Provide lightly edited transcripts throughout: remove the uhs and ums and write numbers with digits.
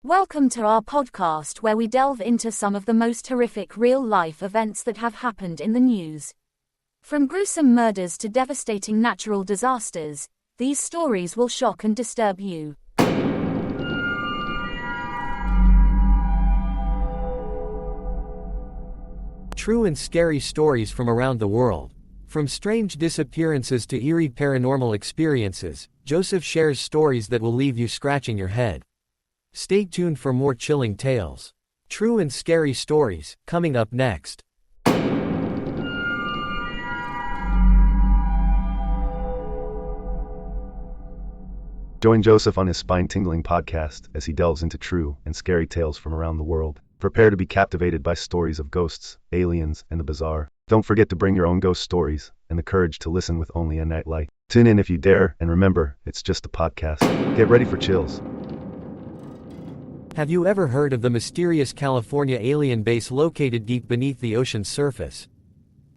Welcome to our podcast where we delve into some of the most horrific real-life events that have happened in the news. From gruesome murders to devastating natural disasters, these stories will shock and disturb you. True and scary stories from around the world. From strange disappearances to eerie paranormal experiences, Joseph shares stories that will leave you scratching your head. Stay tuned for more chilling tales. True and scary stories, coming up next. Join Joseph on his spine-tingling podcast as he delves into true and scary tales from around the world. Prepare to be captivated by stories of ghosts, aliens, and the bizarre. Don't forget to bring your own ghost stories and the courage to listen with only a nightlight. Tune in if you dare, and remember, it's just a podcast. Get ready for chills. Have you ever heard of the mysterious California alien base located deep beneath the ocean's surface?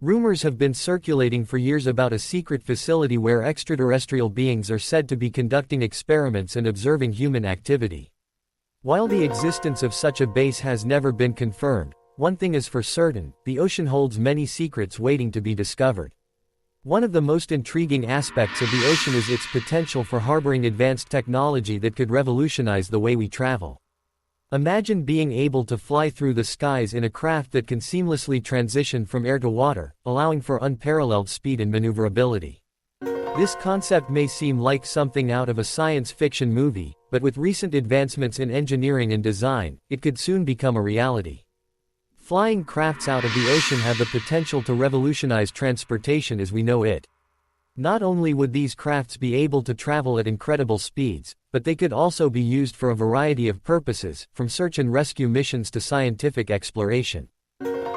Rumors have been circulating for years about a secret facility where extraterrestrial beings are said to be conducting experiments and observing human activity. While the existence of such a base has never been confirmed, one thing is for certain: the ocean holds many secrets waiting to be discovered. One of the most intriguing aspects of the ocean is its potential for harboring advanced technology that could revolutionize the way we travel. Imagine being able to fly through the skies in a craft that can seamlessly transition from air to water, allowing for unparalleled speed and maneuverability. This concept may seem like something out of a science fiction movie, but with recent advancements in engineering and design, it could soon become a reality. Flying crafts out of the ocean have the potential to revolutionize transportation as we know it. Not only would these crafts be able to travel at incredible speeds, but they could also be used for a variety of purposes, from search and rescue missions to scientific exploration.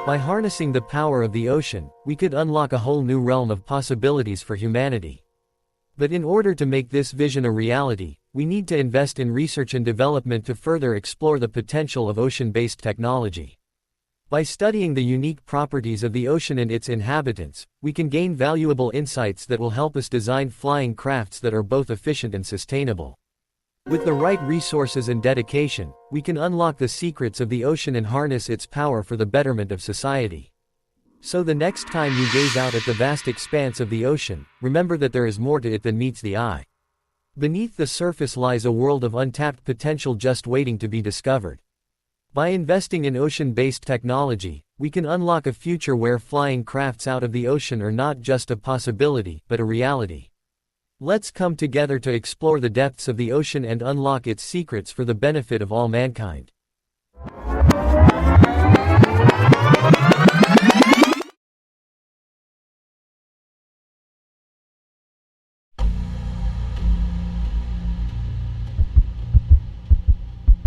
By harnessing the power of the ocean, we could unlock a whole new realm of possibilities for humanity. But in order to make this vision a reality, we need to invest in research and development to further explore the potential of ocean-based technology. By studying the unique properties of the ocean and its inhabitants, we can gain valuable insights that will help us design flying crafts that are both efficient and sustainable. With the right resources and dedication, we can unlock the secrets of the ocean and harness its power for the betterment of society. So the next time you gaze out at the vast expanse of the ocean, remember that there is more to it than meets the eye. Beneath the surface lies a world of untapped potential just waiting to be discovered. By investing in ocean-based technology, we can unlock a future where flying crafts out of the ocean are not just a possibility, but a reality. Let's come together to explore the depths of the ocean and unlock its secrets for the benefit of all mankind.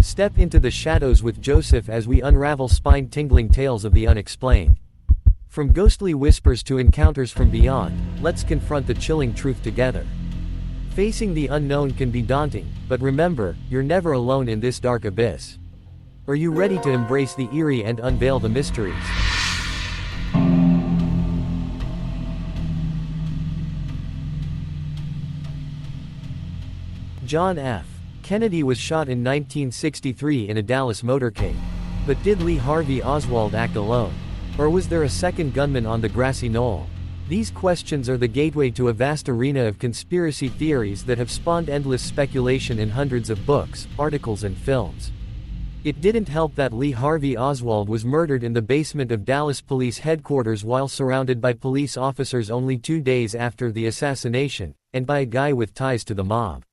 Step into the shadows with Joseph as we unravel spine-tingling tales of the unexplained. From ghostly whispers to encounters from beyond, let's confront the chilling truth together. Facing the unknown can be daunting, but remember, you're never alone in this dark abyss. Are you ready to embrace the eerie and unveil the mysteries? John F. Kennedy was shot in 1963 in a Dallas motorcade. But did Lee Harvey Oswald act alone? Or was there a second gunman on the grassy knoll? These questions are the gateway to a vast arena of conspiracy theories that have spawned endless speculation in hundreds of books, articles and films. It didn't help that Lee Harvey Oswald was murdered in the basement of Dallas Police Headquarters while surrounded by police officers only 2 days after the assassination, and by a guy with ties to the mob.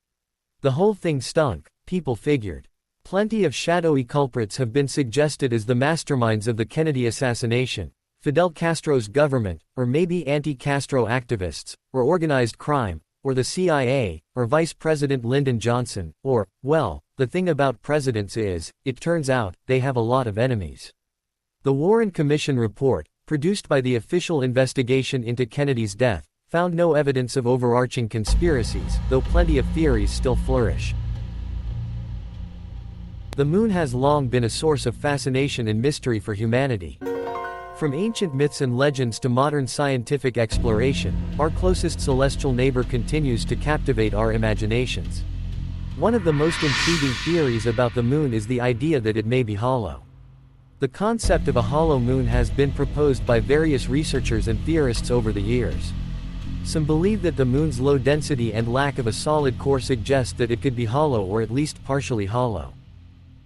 The whole thing stunk, people figured. Plenty of shadowy culprits have been suggested as the masterminds of the Kennedy assassination: Fidel Castro's government, or maybe anti-Castro activists, or organized crime, or the CIA, or Vice President Lyndon Johnson, or, well, the thing about presidents is, it turns out, they have a lot of enemies. The Warren Commission report, produced by the official investigation into Kennedy's death, found no evidence of overarching conspiracies, though plenty of theories still flourish. The moon has long been a source of fascination and mystery for humanity. From ancient myths and legends to modern scientific exploration, our closest celestial neighbor continues to captivate our imaginations. One of the most intriguing theories about the moon is the idea that it may be hollow. The concept of a hollow moon has been proposed by various researchers and theorists over the years. Some believe that the moon's low density and lack of a solid core suggest that it could be hollow or at least partially hollow.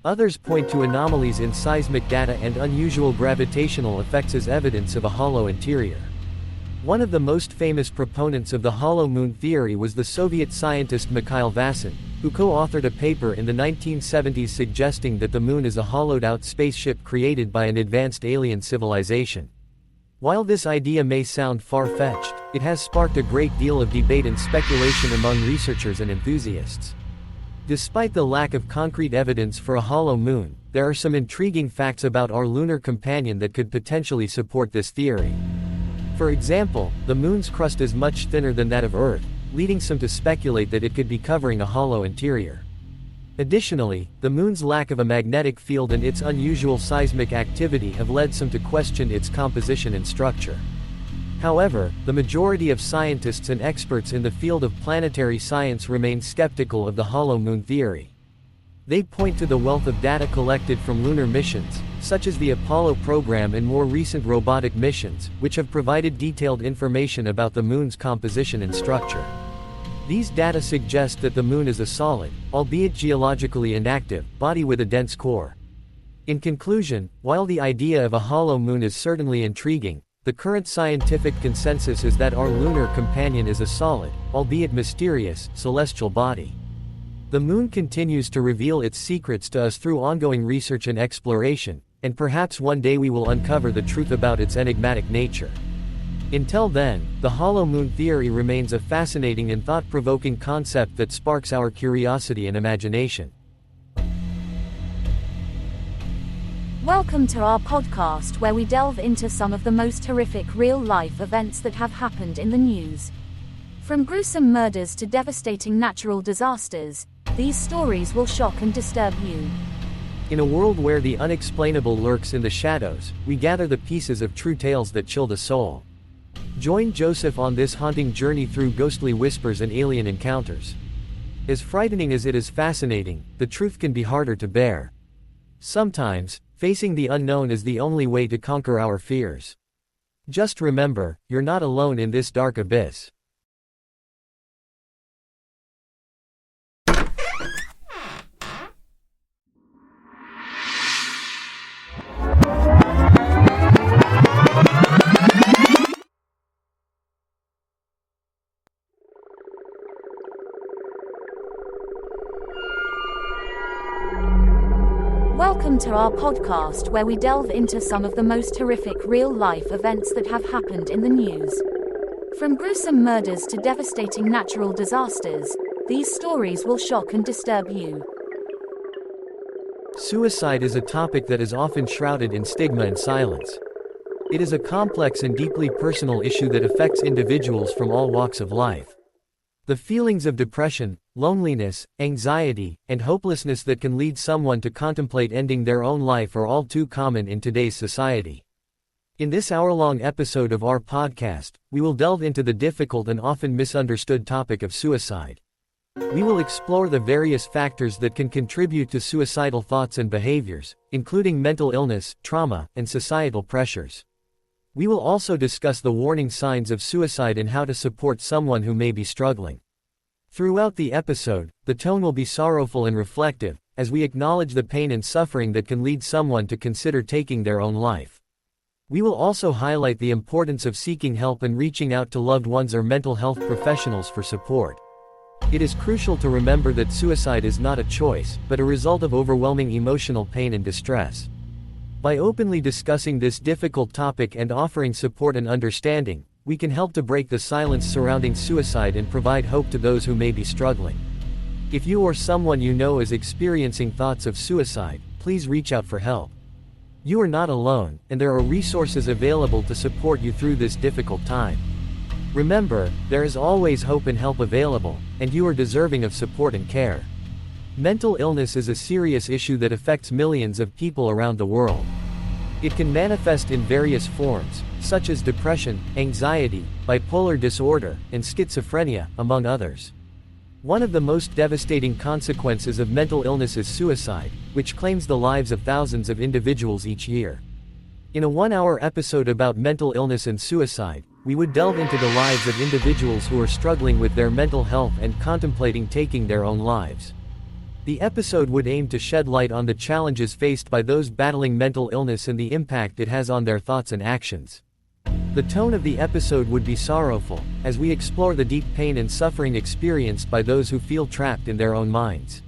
Others point to anomalies in seismic data and unusual gravitational effects as evidence of a hollow interior. One of the most famous proponents of the hollow moon theory was the Soviet scientist Mikhail Vasin, who co-authored a paper in the 1970s suggesting that the moon is a hollowed-out spaceship created by an advanced alien civilization. While this idea may sound far-fetched, it has sparked a great deal of debate and speculation among researchers and enthusiasts. Despite the lack of concrete evidence for a hollow moon, there are some intriguing facts about our lunar companion that could potentially support this theory. For example, the moon's crust is much thinner than that of Earth, leading some to speculate that it could be covering a hollow interior. Additionally, the moon's lack of a magnetic field and its unusual seismic activity have led some to question its composition and structure. However, the majority of scientists and experts in the field of planetary science remain skeptical of the hollow moon theory. They point to the wealth of data collected from lunar missions, such as the Apollo program and more recent robotic missions, which have provided detailed information about the moon's composition and structure. These data suggest that the moon is a solid, albeit geologically inactive, body with a dense core. In conclusion, while the idea of a hollow moon is certainly intriguing, the current scientific consensus is that our lunar companion is a solid, albeit mysterious, celestial body. The moon continues to reveal its secrets to us through ongoing research and exploration, and perhaps one day we will uncover the truth about its enigmatic nature. Until then, the hollow moon theory remains a fascinating and thought-provoking concept that sparks our curiosity and imagination. Welcome to our podcast where we delve into some of the most horrific real-life events that have happened in the news. From gruesome murders to devastating natural disasters, these stories will shock and disturb you. In a world where the unexplainable lurks in the shadows, we gather the pieces of true tales that chill the soul. Join Joseph on this haunting journey through ghostly whispers and alien encounters. As frightening as it is fascinating, the truth can be harder to bear. Sometimes, facing the unknown is the only way to conquer our fears. Just remember, you're not alone in this dark abyss. Welcome to our podcast where we delve into some of the most horrific real-life events that have happened in the news. From gruesome murders to devastating natural disasters, these stories will shock and disturb you. Suicide is a topic that is often shrouded in stigma and silence. It is a complex and deeply personal issue that affects individuals from all walks of life. The feelings of depression, loneliness, anxiety, and hopelessness that can lead someone to contemplate ending their own life are all too common in today's society. In this hour-long episode of our podcast, we will delve into the difficult and often misunderstood topic of suicide. We will explore the various factors that can contribute to suicidal thoughts and behaviors, including mental illness, trauma, and societal pressures. We will also discuss the warning signs of suicide and how to support someone who may be struggling. Throughout the episode, the tone will be sorrowful and reflective, as we acknowledge the pain and suffering that can lead someone to consider taking their own life. We will also highlight the importance of seeking help and reaching out to loved ones or mental health professionals for support. It is crucial to remember that suicide is not a choice, but a result of overwhelming emotional pain and distress. By openly discussing this difficult topic and offering support and understanding, we can help to break the silence surrounding suicide and provide hope to those who may be struggling. If you or someone you know is experiencing thoughts of suicide, please reach out for help. You are not alone, and there are resources available to support you through this difficult time. Remember, there is always hope and help available, and you are deserving of support and care. Mental illness is a serious issue that affects millions of people around the world. It can manifest in various forms, such as depression, anxiety, bipolar disorder, and schizophrenia, among others. One of the most devastating consequences of mental illness is suicide, which claims the lives of thousands of individuals each year. In a one-hour episode about mental illness and suicide, we would delve into the lives of individuals who are struggling with their mental health and contemplating taking their own lives. The episode would aim to shed light on the challenges faced by those battling mental illness and the impact it has on their thoughts and actions. The tone of the episode would be sorrowful, as we explore the deep pain and suffering experienced by those who feel trapped in their own minds.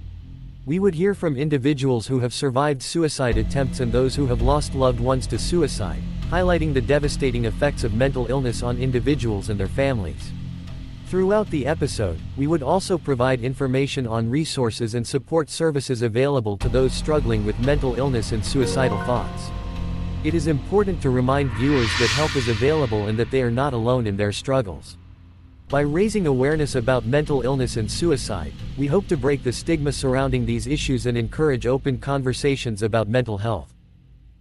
We would hear from individuals who have survived suicide attempts and those who have lost loved ones to suicide, highlighting the devastating effects of mental illness on individuals and their families. Throughout the episode, we would also provide information on resources and support services available to those struggling with mental illness and suicidal thoughts. It is important to remind viewers that help is available and that they are not alone in their struggles. By raising awareness about mental illness and suicide, we hope to break the stigma surrounding these issues and encourage open conversations about mental health.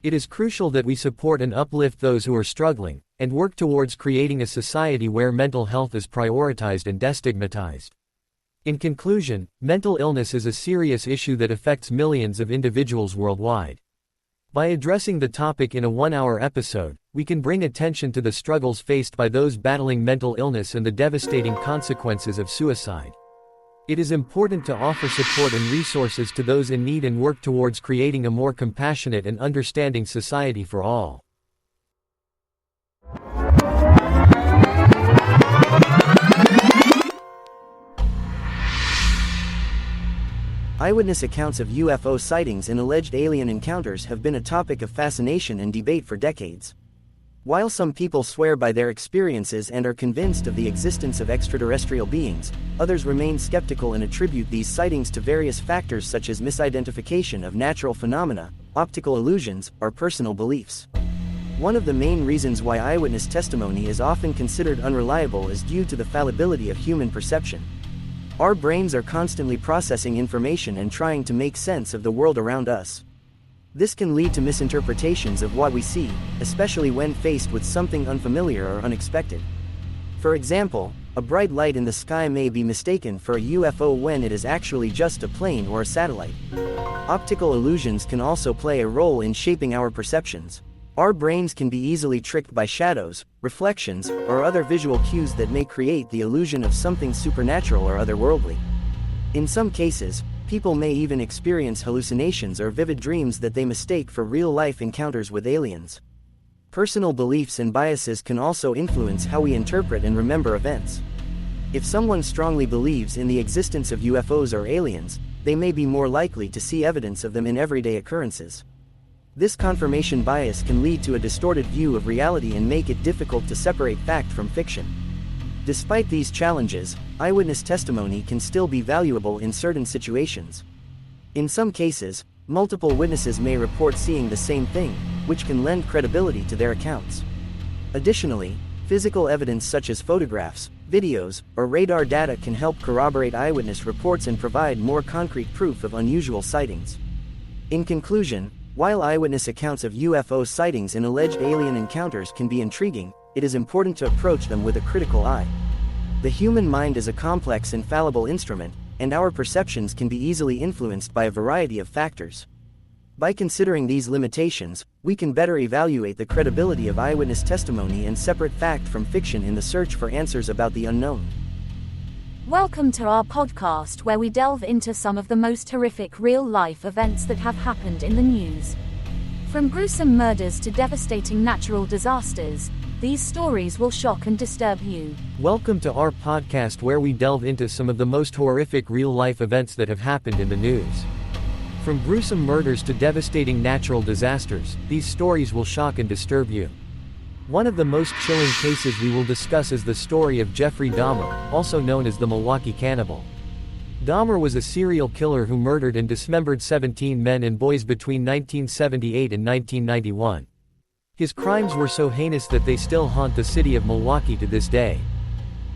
It is crucial that we support and uplift those who are struggling, and work towards creating a society where mental health is prioritized and destigmatized. In conclusion, mental illness is a serious issue that affects millions of individuals worldwide. By addressing the topic in a one-hour episode, we can bring attention to the struggles faced by those battling mental illness and the devastating consequences of suicide. It is important to offer support and resources to those in need and work towards creating a more compassionate and understanding society for all. Eyewitness accounts of UFO sightings and alleged alien encounters have been a topic of fascination and debate for decades. While some people swear by their experiences and are convinced of the existence of extraterrestrial beings, others remain skeptical and attribute these sightings to various factors such as misidentification of natural phenomena, optical illusions, or personal beliefs. One of the main reasons why eyewitness testimony is often considered unreliable is due to the fallibility of human perception. Our brains are constantly processing information and trying to make sense of the world around us. This can lead to misinterpretations of what we see, especially when faced with something unfamiliar or unexpected. For example, a bright light in the sky may be mistaken for a UFO when it is actually just a plane or a satellite. Optical illusions can also play a role in shaping our perceptions. Our brains can be easily tricked by shadows, reflections, or other visual cues that may create the illusion of something supernatural or otherworldly. In some cases, people may even experience hallucinations or vivid dreams that they mistake for real-life encounters with aliens. Personal beliefs and biases can also influence how we interpret and remember events. If someone strongly believes in the existence of UFOs or aliens, they may be more likely to see evidence of them in everyday occurrences. This confirmation bias can lead to a distorted view of reality and make it difficult to separate fact from fiction. Despite these challenges, eyewitness testimony can still be valuable in certain situations. In some cases, multiple witnesses may report seeing the same thing, which can lend credibility to their accounts. Additionally, physical evidence such as photographs, videos, or radar data can help corroborate eyewitness reports and provide more concrete proof of unusual sightings. In conclusion, while eyewitness accounts of UFO sightings and alleged alien encounters can be intriguing, it is important to approach them with a critical eye. The human mind is a complex and fallible instrument, and our perceptions can be easily influenced by a variety of factors. By considering these limitations, we can better evaluate the credibility of eyewitness testimony and separate fact from fiction in the search for answers about the unknown. Welcome to our podcast where we delve into some of the most horrific real-life events that have happened in the news. From gruesome murders to devastating natural disasters, these stories will shock and disturb you. Welcome to our podcast where we delve into some of the most horrific real-life events that have happened in the news. From gruesome murders to devastating natural disasters, these stories will shock and disturb you. One of the most chilling cases we will discuss is the story of Jeffrey Dahmer, also known as the Milwaukee Cannibal. Dahmer was a serial killer who murdered and dismembered 17 men and boys between 1978 and 1991. His crimes were so heinous that they still haunt the city of Milwaukee to this day.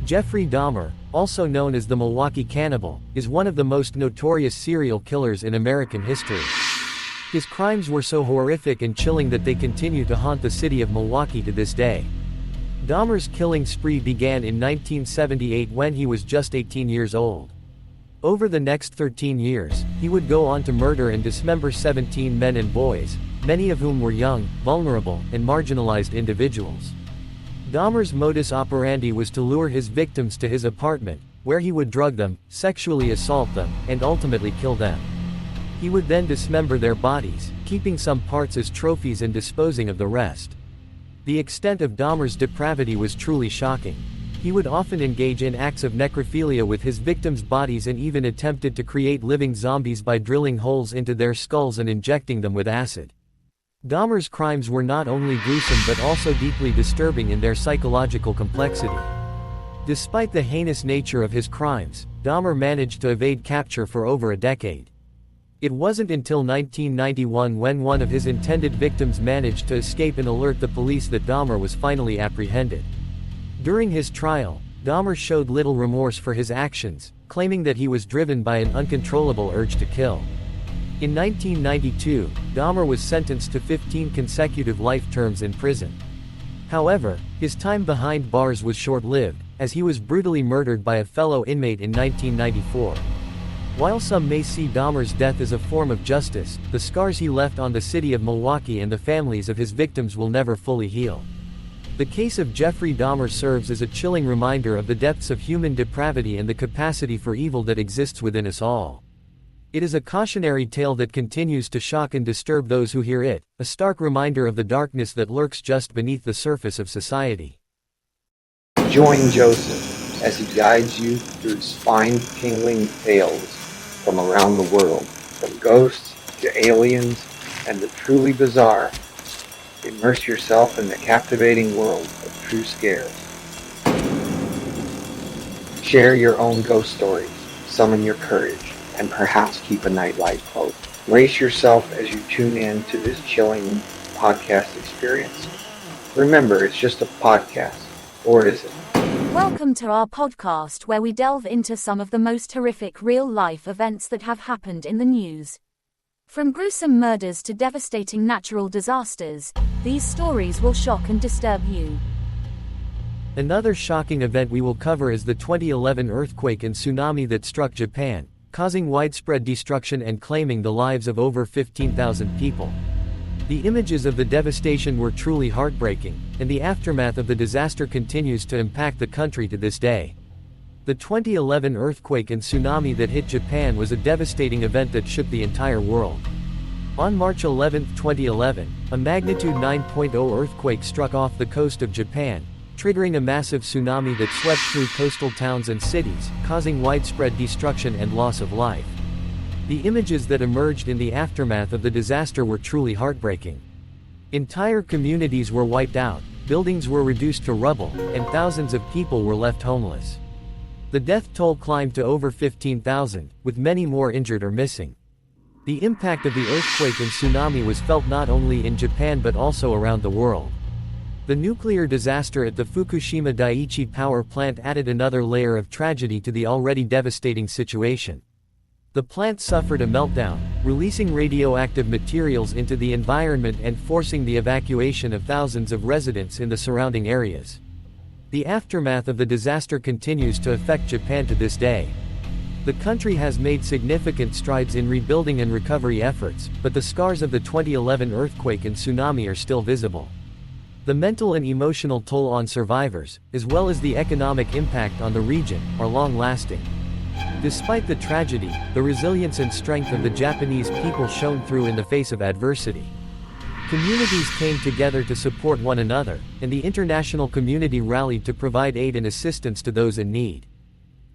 Jeffrey Dahmer, also known as the Milwaukee Cannibal, is one of the most notorious serial killers in American history. His crimes were so horrific and chilling that they continue to haunt the city of Milwaukee to this day. Dahmer's killing spree began in 1978 when he was just 18 years old. Over the next 13 years, he would go on to murder and dismember 17 men and boys, many of whom were young, vulnerable, and marginalized individuals. Dahmer's modus operandi was to lure his victims to his apartment, where he would drug them, sexually assault them, and ultimately kill them. He would then dismember their bodies, keeping some parts as trophies and disposing of the rest. The extent of Dahmer's depravity was truly shocking. He would often engage in acts of necrophilia with his victims' bodies and even attempted to create living zombies by drilling holes into their skulls and injecting them with acid. Dahmer's crimes were not only gruesome but also deeply disturbing in their psychological complexity. Despite the heinous nature of his crimes, Dahmer managed to evade capture for over a decade. It wasn't until 1991 when one of his intended victims managed to escape and alert the police that Dahmer was finally apprehended. During his trial, Dahmer showed little remorse for his actions, claiming that he was driven by an uncontrollable urge to kill. In 1992, Dahmer was sentenced to 15 consecutive life terms in prison. However, his time behind bars was short-lived, as he was brutally murdered by a fellow inmate in 1994. While some may see Dahmer's death as a form of justice, the scars he left on the city of Milwaukee and the families of his victims will never fully heal. The case of Jeffrey Dahmer serves as a chilling reminder of the depths of human depravity and the capacity for evil that exists within us all. It is a cautionary tale that continues to shock and disturb those who hear it, a stark reminder of the darkness that lurks just beneath the surface of society. Join Joseph as he guides you through spine-tingling tales from around the world, from ghosts to aliens and the truly bizarre. Immerse yourself in the captivating world of true scares. Share your own ghost stories, summon your courage, and perhaps keep a nightlight close. Brace yourself as you tune in to this chilling podcast experience. Remember, it's just a podcast, or is it? Welcome to our podcast where we delve into some of the most horrific real-life events that have happened in the news. From gruesome murders to devastating natural disasters, these stories will shock and disturb you. Another shocking event we will cover is the 2011 earthquake and tsunami that struck Japan, causing widespread destruction and claiming the lives of over 15,000 people. The images of the devastation were truly heartbreaking, and the aftermath of the disaster continues to impact the country to this day. The 2011 earthquake and tsunami that hit Japan was a devastating event that shook the entire world. On March 11, 2011, a magnitude 9.0 earthquake struck off the coast of Japan, triggering a massive tsunami that swept through coastal towns and cities, causing widespread destruction and loss of life. The images that emerged in the aftermath of the disaster were truly heartbreaking. Entire communities were wiped out, buildings were reduced to rubble, and thousands of people were left homeless. The death toll climbed to over 15,000, with many more injured or missing. The impact of the earthquake and tsunami was felt not only in Japan but also around the world. The nuclear disaster at the Fukushima Daiichi power plant added another layer of tragedy to the already devastating situation. The plant suffered a meltdown, releasing radioactive materials into the environment and forcing the evacuation of thousands of residents in the surrounding areas. The aftermath of the disaster continues to affect Japan to this day. The country has made significant strides in rebuilding and recovery efforts, but the scars of the 2011 earthquake and tsunami are still visible. The mental and emotional toll on survivors, as well as the economic impact on the region, are long-lasting. Despite the tragedy, the resilience and strength of the Japanese people shone through in the face of adversity. Communities came together to support one another, and the international community rallied to provide aid and assistance to those in need.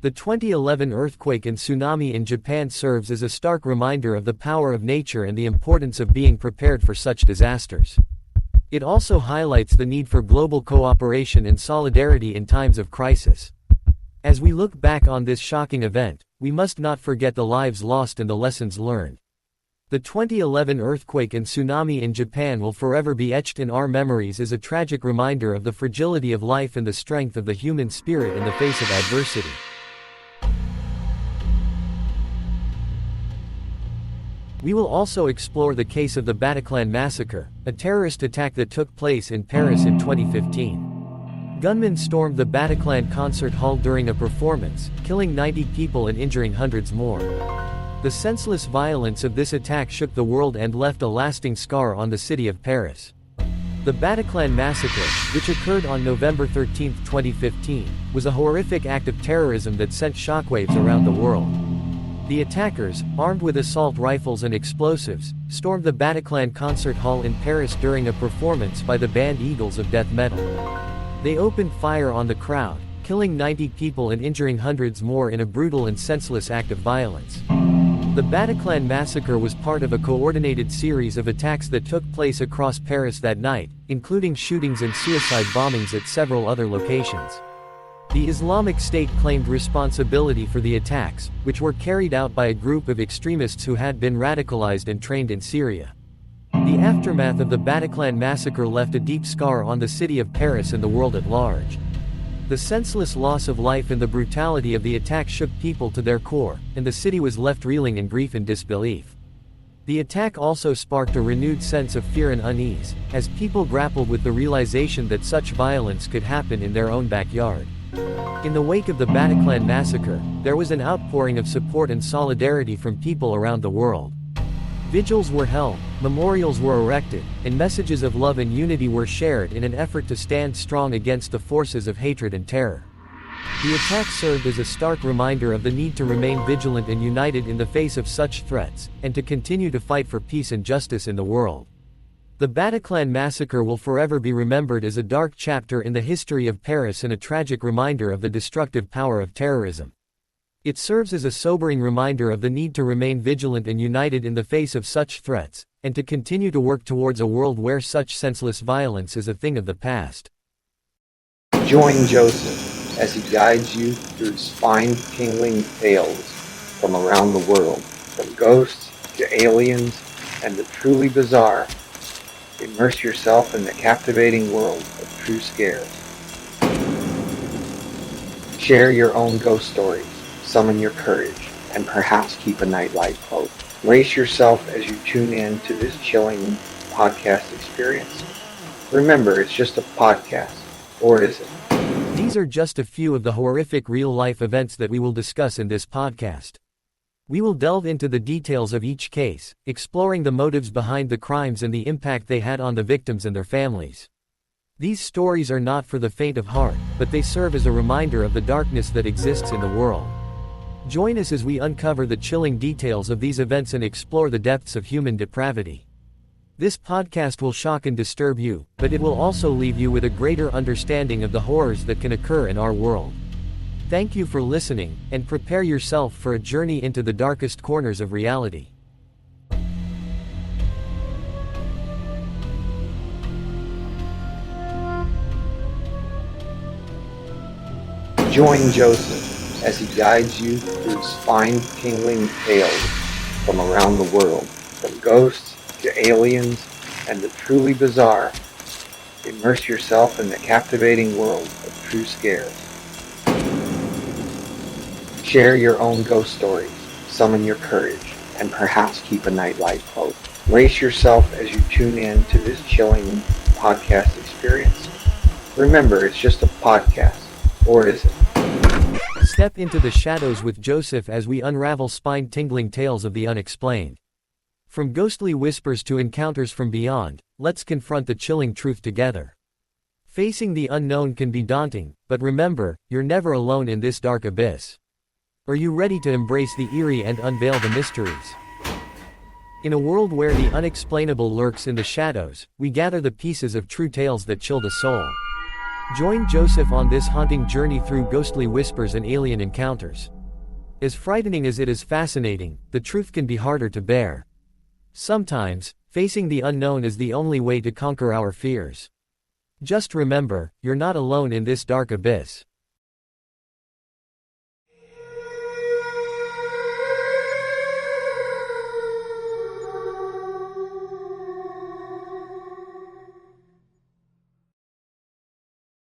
The 2011 earthquake and tsunami in Japan serves as a stark reminder of the power of nature and the importance of being prepared for such disasters. It also highlights the need for global cooperation and solidarity in times of crisis. As we look back on this shocking event, we must not forget the lives lost and the lessons learned. The 2011 earthquake and tsunami in Japan will forever be etched in our memories as a tragic reminder of the fragility of life and the strength of the human spirit in the face of adversity. We will also explore the case of the Bataclan massacre, a terrorist attack that took place in Paris in 2015. Gunmen stormed the Bataclan concert hall during a performance, killing 90 people and injuring hundreds more. The senseless violence of this attack shook the world and left a lasting scar on the city of Paris. The Bataclan massacre, which occurred on November 13, 2015, was a horrific act of terrorism that sent shockwaves around the world. The attackers, armed with assault rifles and explosives, stormed the Bataclan concert hall in Paris during a performance by the band Eagles of death metal. They opened fire on the crowd, killing 90 people and injuring hundreds more in a brutal and senseless act of violence. The Bataclan massacre was part of a coordinated series of attacks that took place across Paris that night, including shootings and suicide bombings at several other locations. The Islamic State claimed responsibility for the attacks, which were carried out by a group of extremists who had been radicalized and trained in Syria. The aftermath of the Bataclan massacre left a deep scar on the city of Paris and the world at large. The senseless loss of life and the brutality of the attack shook people to their core, and the city was left reeling in grief and disbelief. The attack also sparked a renewed sense of fear and unease, as people grappled with the realization that such violence could happen in their own backyard. In the wake of the Bataclan massacre, there was an outpouring of support and solidarity from people around the world. Vigils were held, memorials were erected, and messages of love and unity were shared in an effort to stand strong against the forces of hatred and terror. The attack served as a stark reminder of the need to remain vigilant and united in the face of such threats, and to continue to fight for peace and justice in the world. The Bataclan massacre will forever be remembered as a dark chapter in the history of Paris and a tragic reminder of the destructive power of terrorism. It serves as a sobering reminder of the need to remain vigilant and united in the face of such threats, and to continue to work towards a world where such senseless violence is a thing of the past. Join Joseph as he guides you through spine-tingling tales from around the world, from ghosts to aliens and the truly bizarre. Immerse yourself in the captivating world of true scares. Share your own ghost stories, summon your courage, and perhaps keep a nightlight close. Brace yourself as you tune in to this chilling podcast experience. Remember, it's just a podcast, or is it? These are just a few of the horrific real-life events that we will discuss in this podcast. We will delve into the details of each case, exploring the motives behind the crimes and the impact they had on the victims and their families. These stories are not for the faint of heart, but they serve as a reminder of the darkness that exists in the world. Join us as we uncover the chilling details of these events and explore the depths of human depravity. This podcast will shock and disturb you, but it will also leave you with a greater understanding of the horrors that can occur in our world. Thank you for listening, and prepare yourself for a journey into the darkest corners of reality. Join Joseph as he guides you through spine-tingling tales from around the world, from ghosts to aliens and the truly bizarre. Immerse yourself in the captivating world of true scares. Share your own ghost stories, summon your courage, and perhaps keep a nightlight close. Brace yourself as you tune in to this chilling podcast experience. Remember, it's just a podcast, or is it? Step into the shadows with Joseph as we unravel spine-tingling tales of the unexplained. From ghostly whispers to encounters from beyond, let's confront the chilling truth together. Facing the unknown can be daunting, but remember, you're never alone in this dark abyss. Are you ready to embrace the eerie and unveil the mysteries? In a world where the unexplainable lurks in the shadows, we gather the pieces of true tales that chill the soul. Join Joseph on this haunting journey through ghostly whispers and alien encounters. As frightening as it is fascinating, the truth can be harder to bear. Sometimes, facing the unknown is the only way to conquer our fears. Just remember, you're not alone in this dark abyss.